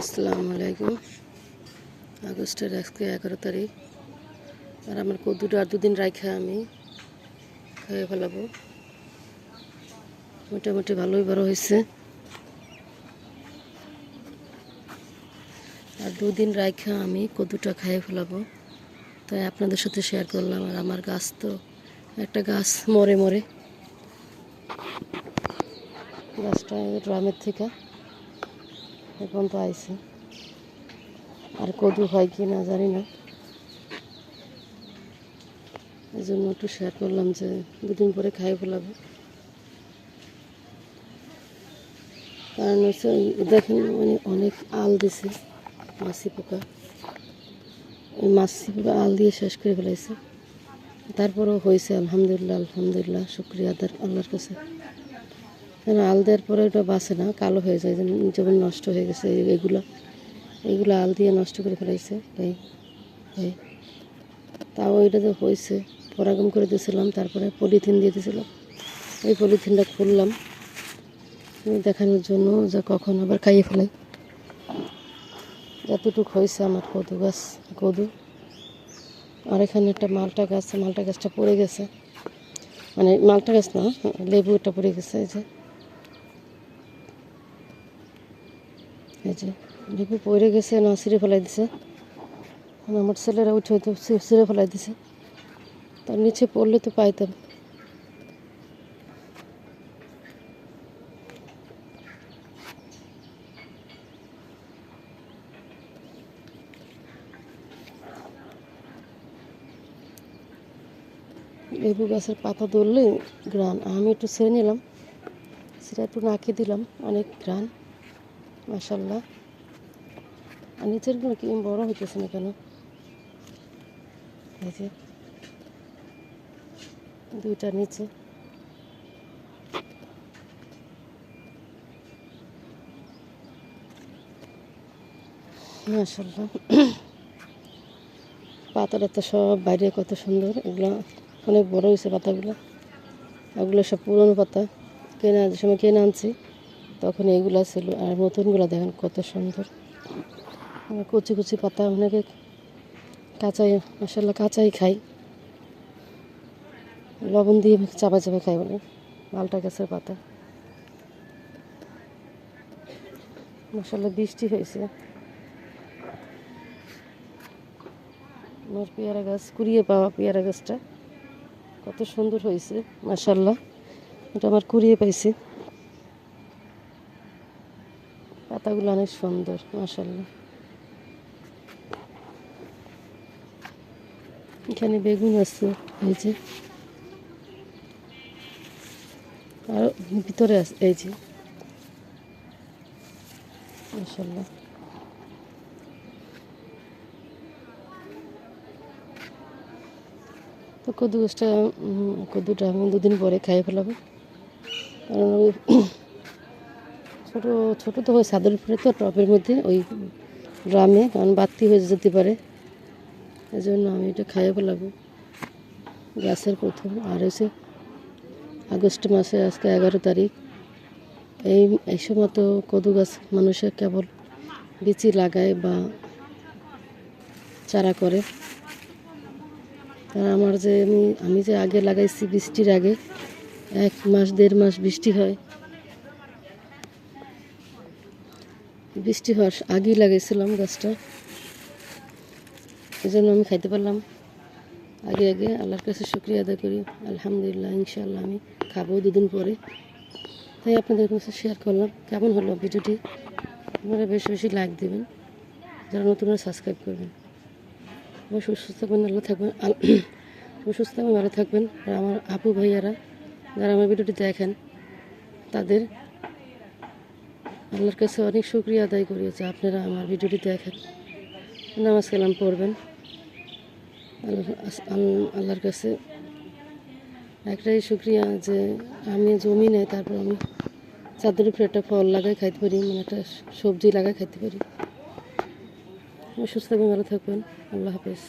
আসসালামু আলাইকুম। আগস্টের আজকে 11 তারিখ। আর আমার কদুটা আর দুদিন রাইখা আমি খেয়ে ফেলাবো। মোটামুটি ভালোই বড় হয়েছে। আর দুদিন রাইখা আমি কদুটা খেয়ে ফেলাবো, তাই আপনাদের সাথে শেয়ার করলাম। আর আমার গাছ তো একটা গাছ মরে মরে, গাছটা ড্রামের থেকে এখন তো আইছে। আর কদু হয় কি না জানি না, এই জন্য একটু শেয়ার করলাম যে দুদিন পরে খাই ফেলাবো। কারণ হচ্ছে দেখেন মানে অনেক আল দিছে মাছি পোকা, ওই মাছি পোকা আল দিয়ে শেষ করে ফেলাইছে। তারপরেও হয়েছে আলহামদুলিল্লাহ, আলহামদুলিল্লাহ, শুক্রিয়া আল্লাহর কাছে। কেন আল দেওয়ার পরে ওটা বাঁচে না, কালো হয়ে যায়, যেমন নষ্ট হয়ে গেছে। এইগুলো আল দিয়ে নষ্ট করে ফেলাইছে। এই তাও এটা যে হয়েছে, পরাগম করে দিয়েছিলাম, তারপরে পলিথিন দিয়ে দিয়েছিলাম। এই পলিথিনটা খুললাম দেখানোর জন্য যে কখন আবার খাইয়ে ফেলাই। যতটুকু হয়েছে আমার কদু গাছ, কদু। আর এখানে একটা মালটা গাছ, মালটা গাছটা পড়ে গেছে, মানে মালটা গাছ না, লেবু এটা পড়ে গেছে। এই যে লেবু পড়ে গেছে, না ছিঁড়ে ফেলাই দিছে। আমার ছেলেরা উঠে হয়তো ছিঁড়ে ফেলাই দিছে, তার নিচে পড়লে তো পাইতাম। লেবু গাছের পাতা ধরলে গ্রান, আমি একটু ছেড়ে নিলাম, সেটা একটু নাকে দিলাম, অনেক গ্রান মাশাল্লাহ। আর নিচেরগুলো কি বড় হইতেছে না কেন? এই যে দুইটা নিচে, মাশাল্লাহ। পাতাটা তো সব বাইরে কত সুন্দর, এগুলো অনেক বড় হয়েছে পাতাগুলো। ওগুলো সব পুরনো পাতা, যে সময় কিনে আনছি তখন এইগুলা ছিল। আর নতুনগুলো দেখেন কত সুন্দর, কচি কচি পাতা। অনেকে কাঁচাই, মাশাল্লাহ, কাঁচাই খাই, লবণ দিয়ে চাপা চাপা খাই বলে। মালটা গাছের পাতা মাশাল্লাহ। বৃষ্টি হয়েছে, আমার পেয়ারা গাছ, কুড়িয়ে পাওয়া পেয়ারা গাছটা কত সুন্দর হয়েছে মাশাল্লাহ। এটা আমার কুড়িয়ে পাইছি, পাতাগুলো অনেক সুন্দর মাশাল্লাহ। এখানে বেগুন আছে, এই যে, আর ভিতরে আছে, এই যে, মাশাল্লাহ। তো কদুটা আমি দুদিন পরে খাইয়ে ফেলাবো। কারণ ওই ছোটো ছোটো তো ওই ছাদের উপরে, তো টবের মধ্যে, ওই ড্রামে, কারণ বাড়তি হয়ে যেতে পারে, এই জন্য আমি এটা খাইয়ে ফেলাবো গাছের প্রথম। আর হচ্ছে আগস্ট মাসে আজকে 11 তারিখ। এই সময় তো কদু গাছ মানুষে কেবল বিচি লাগায় বা চারা করে। আর আমার যে আমি যে আগে লাগাইছি বৃষ্টির আগে, 1 মাস 1.5 মাস বৃষ্টি হয়, বৃষ্টি হওয়ার আগেই লাগাইছিলাম গাছটা, এই জন্য আমি খাইতে পারলাম আগে আগে। আল্লাহর কাছে শুকরিয়া আদায় করি, আলহামদুলিল্লাহ। ইনশাআল্লাহ আমি খাবো দুদিন পরে, তাই আপনাদের কাছে শেয়ার করলাম। কেমন হলো ভিডিওটি? আপনারা বেশি বেশি লাইক দেবেন, যারা নতুনরা সাবস্ক্রাইব করবেন। সুস্থ থাকবেন, আল্লাহ থাকবেন, সুস্থ থাকবেন, ভালো থাকবেন। আর আমার আপু ভাইয়ারা যারা আমার ভিডিওটি দেখেন, তাদের আল্লাহর কাছে অনেক শুকরিয়া আদায় করিয়েছে আপনারা আমার ভিডিওটি দেখেন, নামাজ কালাম পড়বেন। আল্লাহর কাছে একটাই শুকরিয়া যে আমি জমি নেই, তারপর আমি চাঁদের উপরে একটা ফল লাগাই খাইতে পারি, মানে একটা সবজি লাগাই খাইতে পারি। সুস্থ থাকবেন, ভালো থাকবেন, আল্লাহ হাফেজ।